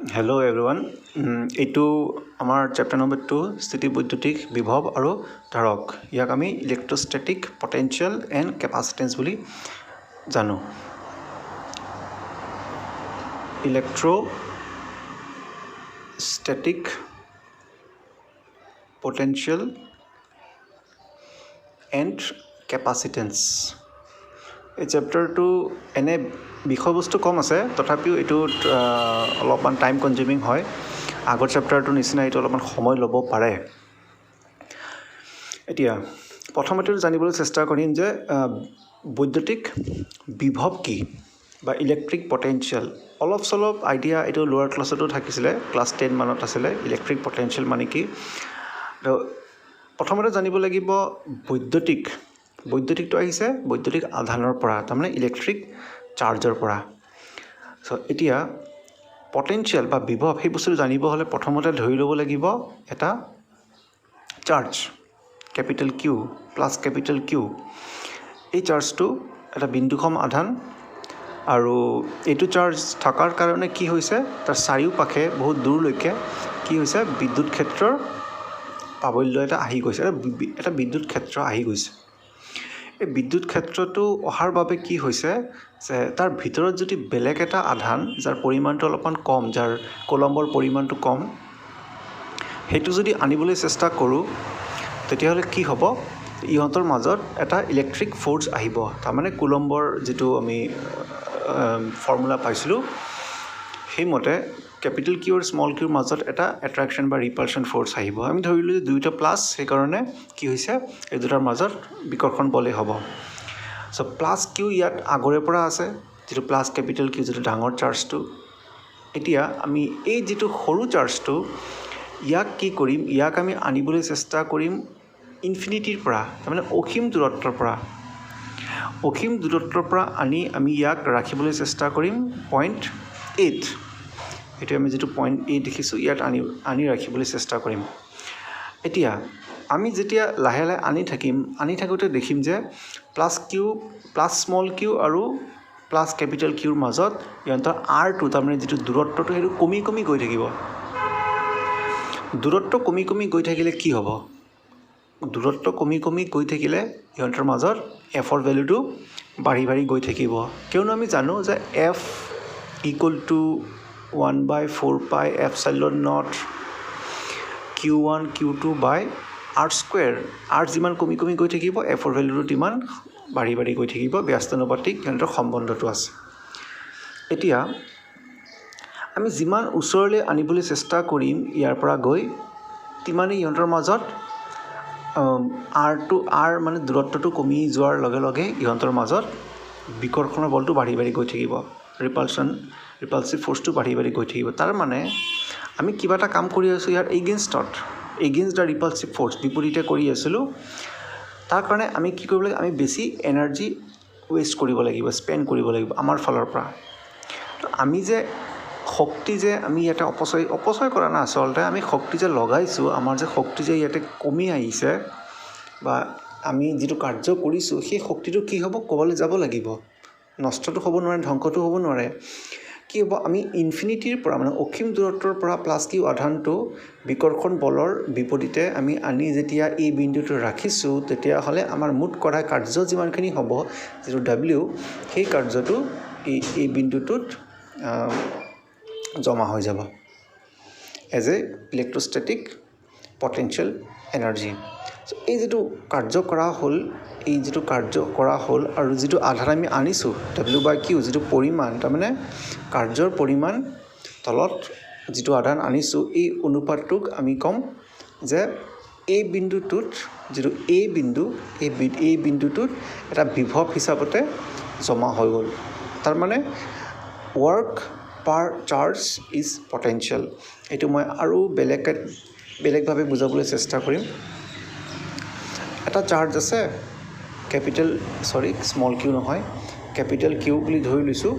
Hello everyone. এইটো আমাৰ chapter number 2 স্থিতিবৈদ্যুতিক বিভৱ আৰু ধাৰক ইয়াক আমি ইলেক্ট্ৰোষ্টেটিক পটেনশিয়েল এণ্ড কেপাচিটেন্স বুলি জানো। ইলেক্ট্ৰোষ্টেটিক পটেনশিয়েল এণ্ড কেপাচিটেন্স এই চেপ্টাৰটো এনে বিষয়বস্তু কম আছে, তথাপিও এইটোত অলপমান টাইম কনজিউমিং হয়। আগৰ চেপ্টাৰটোৰ নিচিনা এইটো অলপমান সময় ল'ব পাৰে। এতিয়া প্ৰথমতে জানিবলৈ চেষ্টা কৰিম যে বৈদ্যুতিক বিভৱ কি বা ইলেক্ট্ৰিক পটেনশিয়েল। অলপ চলপ আইডিয়া এইটো লোৱাৰ ক্লাছতো থাকিছিলে, ক্লাছ 10 মানত আছিলে ইলেক্ট্ৰিক পটেনশিয়েল মানে কি। প্ৰথমতে জানিব লাগিব বৈদ্যুতিকটো আহিছে বৈদ্যুতিক আধানৰ পৰা, তাৰমানে ইলেক্ট্ৰিক চাৰ্জৰ পৰা। এতিয়া পটেনশিয়েল বা বিভৱ সেই বস্তুটো জানিব হ'লে প্ৰথমতে ধৰি ল'ব লাগিব এটা charge capital Q plus capital Q. এই চাৰ্জটো এটা বিন্দুসম আধান, আৰু এইটো চাৰ্জ থকাৰ কাৰণে কি হৈছে, তাৰ চাৰিওপাশে বহুত দূৰলৈকে কি হৈছে, বিদ্যুৎ ক্ষেত্ৰৰ প্ৰাবল্য এটা আহি গৈছে, এটা বিদ্যুৎ ক্ষেত্ৰ আহি গৈছে। এই বিদ্যুৎ ক্ষেত্ৰটো অহাৰ বাবে কি হৈছে যে তাৰ ভিতৰত যদি বেলেগ এটা আধান যাৰ পৰিমাণটো অলপমান কম, যাৰ কুলম্বৰ পৰিমাণটো কম, সেইটো যদি আনিবলৈ চেষ্টা কৰোঁ, তেতিয়াহ'লে কি হ'ব, ইহঁতৰ মাজত এটা ইলেক্ট্ৰিক ফ'ৰ্চ আহিব। তাৰমানে কুলম্বৰ যিটো আমি ফৰ্মুলা পাইছিলোঁ, সেইমতে কেপিটেল কিউ আৰু স্মল কিউৰ মাজত এটা এট্ৰেকশ্যন বা ৰিপালশ্যন ফ'ৰ্চ আহিব। আমি ধৰিলোঁ যে দুয়োটা প্লাছ, সেইকাৰণে কি হৈছে, এই দুটাৰ মাজত বিকৰ্ষণ বলেই হ'ব। প্লাছ কিউ ইয়াত আগৰে পৰা আছে, যিটো প্লাছ কেপিটেল কিউ, যিটো ডাঙৰ চাৰ্জটো। এতিয়া আমি এই যিটো সৰু চাৰ্জটো, ইয়াক কি কৰিম, ইয়াক আমি আনিবলৈ চেষ্টা কৰিম ইনফিনিটিৰ পৰা, তাৰমানে অসীম দূৰত্বৰ পৰা। অসীম দূৰত্বৰ পৰা আনি আমি ইয়াক ৰাখিবলৈ চেষ্টা কৰিম 0.8। এইটো আমি যিটো 0.8 দেখিছোঁ, ইয়াত আনি ৰাখিবলৈ চেষ্টা কৰিম। এতিয়া আমি যেতিয়া লাহে লাহে আনি থাকোঁতে দেখিম যে প্লাছ স্মল কিউ আৰু প্লাছ কেপিটেল কিউৰ মাজত ইহঁতৰ আৰটো, তাৰমানে যিটো দূৰত্বটো, সেইটো কমি কমি গৈ থাকিব। দূৰত্ব কমি কমি গৈ থাকিলে কি হ'ব, দূৰত্ব কমি কমি গৈ থাকিলে ইহঁতৰ মাজত এফৰ ভেলুটো বাঢ়ি বাঢ়ি গৈ থাকিব। কিয়নো আমি জানো যে F equal to 1/4 pi epsilon not Q1 Q2 by r square. R যিমান কমি কমি গৈ থাকিব, এফৰ ভেলুটো তিমান বাঢ়ি বাঢ়ি গৈ থাকিব। ব্যস্তানুপাতিক সিহঁতৰ সম্বন্ধটো আছে। এতিয়া আমি যিমান ওচৰলৈ আনিবলৈ চেষ্টা কৰিম ইয়াৰ পৰা গৈ, তিমানেই ইহঁতৰ মাজত আৰ মানে দূৰত্বটো কমি যোৱাৰ লগে লগে ইহঁতৰ মাজত বিকৰ্ষণৰ বলটো বাঢ়ি বাঢ়ি গৈ থাকিব, ৰিপালচিভ ফ'ৰ্চটো বাঢ়ি বাঢ়ি গৈ থাকিব। তাৰ মানে আমি কিবা এটা কাম কৰি আছোঁ ইয়াৰ এগেইনষ্ট দ্য ৰিপালচিভ ফ'ৰ্চ, বিপৰীতে কৰি আছিলোঁ। তাৰ কাৰণে আমি কি কৰিব লাগিব, আমি বেছি এনাৰ্জি ৱেষ্ট কৰিব লাগিব, স্পেণ্ড কৰিব লাগিব আমাৰ ফালৰ পৰা। আমি যে শক্তি যে আমি ইয়াতে অপচয় কৰা নাই, আচলতে আমি শক্তি যে লগাইছোঁ, আমাৰ যে শক্তি যে ইয়াতে কমি আহিছে, বা আমি যিটো কাৰ্য কৰিছোঁ, সেই শক্তিটো কি হ'ব, ক'বলৈ যাব লাগিব, নষ্টটো হ'ব নোৱাৰে, ধ্বংসটো হ'ব নোৱাৰে। কি হ'ব, আমি ইনফিনিটিৰ পৰা, মানে অসীম দূৰত্বৰ পৰা প্লাছ কিউ আধানটো বিকৰ্ষণ বলৰ বিপৰীতে আমি আনি যেতিয়া এই বিন্দুটো ৰাখিছোঁ, তেতিয়াহ'লে আমাৰ মুঠ কৰা কাৰ্য যিমানখিনি হ'ব, যিটো W, সেই কাৰ্যটো এই বিন্দুটোত জমা হৈ যাব এজ এ ইলেক্ট্ৰোষ্টেটিক পটেনশিয়েল এনাৰ্জি। এই যিটো কাৰ্য কৰা হ'ল আৰু যিটো আধাৰ আমি আনিছোঁ W/Q, যিটো পৰিমাণ, তাৰমানে কাৰ্যৰ পৰিমাণ তলত যিটো আধান আনিছোঁ, এই অনুপাতটোক আমি ক'ম যে এই বিন্দুটোত, যিটো এই বিন্দুটোত এটা বিভৱ হিচাপতে জমা হৈ গ'ল। তাৰমানে work per charge is potential. এইটো মই আৰু বেলেগভাৱে বুজাবলৈ চেষ্টা কৰিম। এটা চাৰ্জ আছে, স্মল কিউ নহয়, কেপিটেল কিউ বুলি ধৰি লৈছোঁ,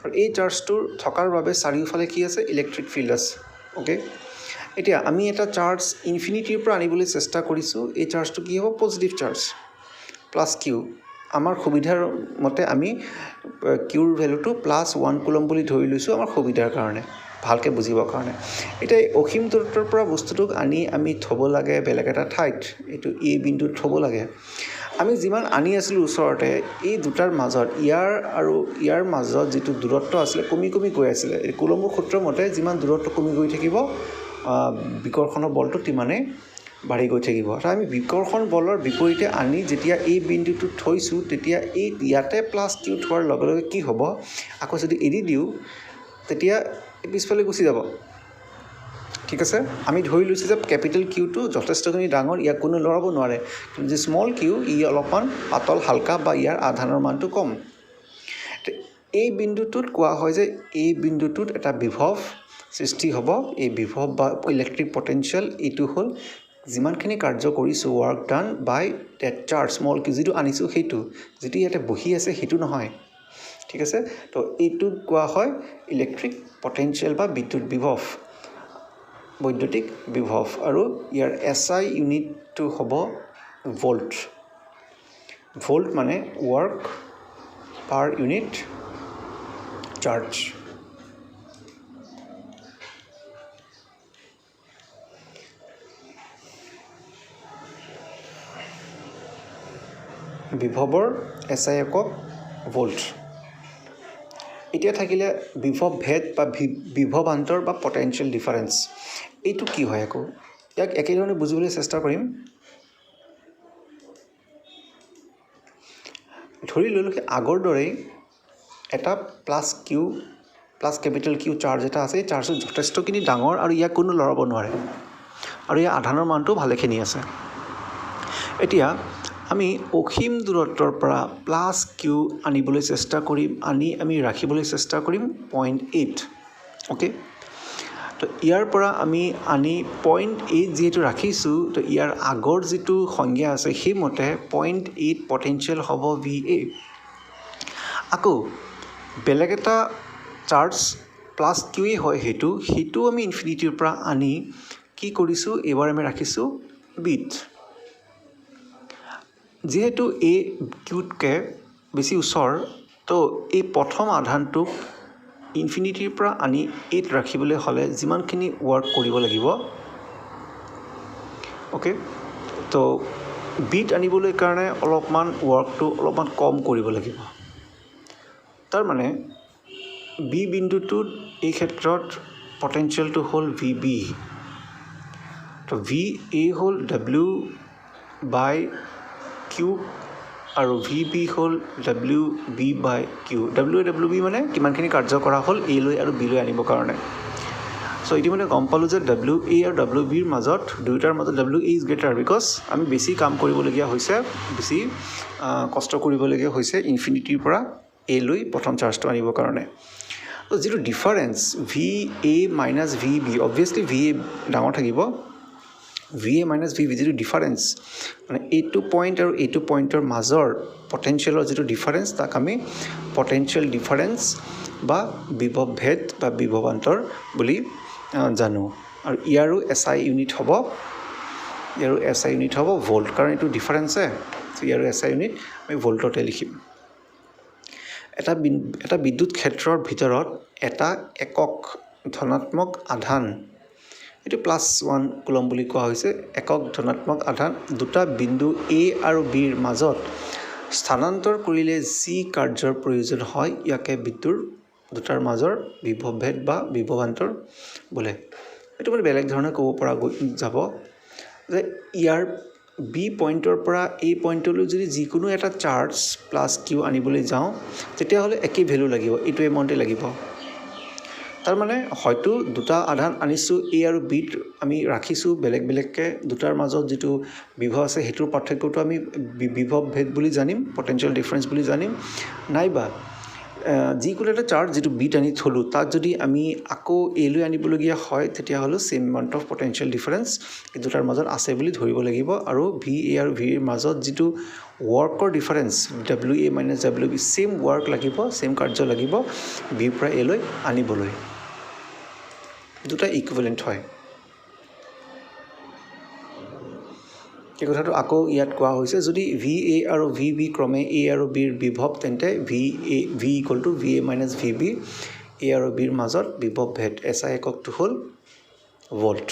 আৰু এই চাৰ্জটোৰ থকাৰ বাবে চাৰিওফালে কি আছে, ইলেক্ট্ৰিক ফিল্ড আছে। অ'কে, এতিয়া আমি এটা চাৰ্জ ইনফিনিটিৰ পৰা আনিবলৈ চেষ্টা কৰিছোঁ। এই চাৰ্জটো কি হ'ব, পজিটিভ চাৰ্জ প্লাছ কিউ, আমাৰ সুবিধাৰ মতে আমি কিউৰ ভেলুটো +1 কুলম বুলি ধৰি লৈছোঁ আমাৰ সুবিধাৰ কাৰণে, ভালকৈ বুজিবৰ কাৰণে। এতিয়া অসীম দূৰত্বৰ পৰা বস্তুটোক আনি আমি থ'ব লাগে বেলেগ এটা ঠাইত, এইটো এই বিন্দুত থ'ব লাগে। আমি যিমান আনি আছিলোঁ ওচৰতে, এই দুটাৰ মাজত ইয়াৰ মাজত যিটো দূৰত্ব আছিলে কমি কমি গৈ আছিলে। এই কুলমৰ সূত্ৰৰ মতে যিমান দূৰত্ব কমি গৈ থাকিব বিকৰ্ষণৰ বলটো তিমানেই বাঢ়ি গৈ থাকিব। আমি বিকৰ্ষণ বলৰ বিপৰীতে আনি যেতিয়া এই বিন্দুটোত থৈছোঁ, তেতিয়া এই ইয়াতে +q থোৱাৰ লগে লগে কি হ'ব, আকৌ যদি এৰি দিওঁ তেতিয়া পিছফালে গুচি যাব। ঠিক আছে, আমি ধৰি লৈছোঁ যে কেপিটেল কিউটো যথেষ্টখিনি ডাঙৰ, ইয়াক কোনো লৰাব নোৱাৰে। কিন্তু যে স্মল কিউ ই অলপমান পাতল হালকা বা ইয়াৰ আধানৰ মানটো কম। এই বিন্দুটোত কোৱা হয় যে এই বিন্দুটোত এটা বিভৱ সৃষ্টি হ'ব। এই বিভৱ বা ইলেক্ট্ৰিক পটেঞ্চিয়েল এইটো হ'ল যিমানখিনি কাৰ্য কৰিছোঁ work done by that charge small q, যিটো আনিছোঁ সেইটো, যিটো ইয়াতে বহি আছে সেইটো নহয়। ঠিক আছে, তো এইটোক কোৱা হয় ইলেক্ট্ৰিক পটেঞ্চিয়েল বা বিদ্যুৎ বিভৱ, বৈদ্যুতিক বিভৱ। আৰু ইয়াৰ SI ইউনিটটো হ'ব ভোল্ট। ভোল্ট মানে ৱৰ্ক পাৰ ইউনিট চাৰ্জ। বিভৱৰ SI একক ভোল্ট। এতিয়া থাকিলে বিভৱ ভেদ বা বিভৱান্তৰ বা পটেঞ্চিয়েল ডিফাৰেঞ্চ। এইটো কি হয় আকৌ, ইয়াক একেধৰণে বুজিবলৈ চেষ্টা কৰিম। ধৰি ল'লোঁ আগৰ দৰেই এটা প্লাছ কেপিটেল কিউ চাৰ্জ এটা আছে। এই চাৰ্জটো যথেষ্টখিনি ডাঙৰ আৰু ইয়াক কোনো লৰাব নোৱাৰে, আৰু ইয়াৰ আধানৰ মানটো ভালেখিনি আছে। এতিয়া আমি অসীম দূৰত্বৰ পৰা +q আনিবলৈ চেষ্টা কৰিম, আমি ৰাখিবলৈ চেষ্টা কৰিম 0.8। অ'কে, তো ইয়াৰ পৰা আমি আনি 0.8 যিহেতু ৰাখিছোঁ, তো ইয়াৰ আগৰ যিটো সংজ্ঞা আছে সেইমতে 0.8 পটেঞ্চিয়েল হ'ব VA। আকৌ বেলেগ এটা চাৰ্জ +q হয়, সেইটো আমি ইনফিনিটিৰ পৰা আনি কি কৰিছোঁ, এইবাৰ আমি ৰাখিছোঁ বিত। যিহেতু এই কিউতকৈ বেছি ওচৰ, তো এই প্ৰথম আধানটোক ইনফিনিটিৰ পৰা আনি 8 ৰাখিবলৈ হ'লে যিমানখিনি ৱৰ্ক কৰিব লাগিব, অ'কে, তো বিট আনিবলৈ কাৰণে অলপমান ৱৰ্কটো অলপমান কম কৰিব লাগিব। তাৰমানে বি বিন্দুটোত এই ক্ষেত্ৰত পটেঞ্চিয়েলটো হ'ল VB, তো VA হ'ল W/Q আৰু VB হ'ল WB/Q। WB মানে কিমানখিনি কাৰ্য কৰা হ'ল A লৈ আৰু B লৈ আনিবৰ কাৰণে। চ' ইতিমধ্যে গম পালোঁ যে WA আৰু WBৰ মাজত, দুয়োটাৰ মাজত WA ইজ গ্ৰেটাৰ, বিকজ আমি বেছি কাম কৰিবলগীয়া হৈছে, বেছি কষ্ট কৰিবলগীয়া হৈছে ইনফিনিটিৰ পৰা A লৈ প্ৰথম চাৰ্জটো আনিবৰ কাৰণে। তো যিটো difference VA - VB, obviously VA ডাঙৰ থাকিব। VA - VB যিটো ডিফাৰেঞ্চ, মানে এইটো পইণ্ট আৰু এইটো পইণ্টৰ মাজৰ পটেঞ্চিয়েলৰ যিটো ডিফাৰেঞ্চ, তাক আমি পটেঞ্চিয়েল ডিফাৰেঞ্চ বা বিভৱ ভেদ বা বিভৱান্তৰ বুলি জানো। আৰু ইয়াৰো SI ইউনিট হ'ব ভোল্ট, কাৰণ এইটো ডিফাৰেঞ্চে, ইয়াৰো SI ইউনিট আমি ভোল্টতে লিখিম। এটা বিদ্যুৎ ক্ষেত্ৰৰ ভিতৰত এটা একক ধনাত্মক আধান, এইটো +1 কুলম বুলি কোৱা হৈছে, একক ধনাত্মক আধান দুটা বিন্দু A আৰু Bৰ মাজত স্থানান্তৰ কৰিলে যি কাৰ্যৰ প্ৰয়োজন হয়, ইয়াকে বিদ্যুৎ দুটাৰ মাজৰ বিভৱ ভেদ বা বিভৱান্তৰ বোলে। এইটো মানে বেলেগ ধৰণে ক'ব পৰা যাব যে ইয়াৰ B পইণ্টৰ পৰা A পইণ্টলৈ যদি যিকোনো এটা চাৰ্জ +q আনিবলৈ যাওঁ, তেতিয়াহ'লে একেই ভেলু লাগিব, এইটো এমাউণ্টে লাগিব। তাৰমানে হয়তো দুটা আধান আনিছোঁ A আৰু Bত আমি ৰাখিছোঁ বেলেগ বেলেগকৈ, দুটাৰ মাজত যিটো বিভৱ আছে সেইটোৰ পাৰ্থক্যটো আমি বিভৱ ভেদ বুলি জানিম, পটেঞ্চিয়েল ডিফাৰেঞ্চ বুলি জানিম। নাইবা যিকোনো এটা চাৰ্জ যিটো Bত আনি থ'লোঁ, তাক যদি আমি আকৌ A লৈ আনিবলগীয়া হয়, তেতিয়াহ'লে same amount of potential difference এই দুটাৰ মাজত আছে বুলি ধৰিব লাগিব। আৰু VA আৰু Vৰ মাজত যিটো ৱৰ্কৰ difference WA - WB, same work লাগিব, ছেম কাৰ্য লাগিব Bৰ পৰা A লৈ আনিবলৈ, দুটা ইকুইভেলেণ্ট হয়। এই কথাটো আকৌ ইয়াত কোৱা হৈছে যদি ভি এ আৰু ভি বি ক্ৰমে এ আৰু বিৰ বিভৱ তেন্তে V equal to V A minus V B A আৰু বিৰ মাজত বিভৱ ভেদ এছ আই এককটো হ'ল ভল্ট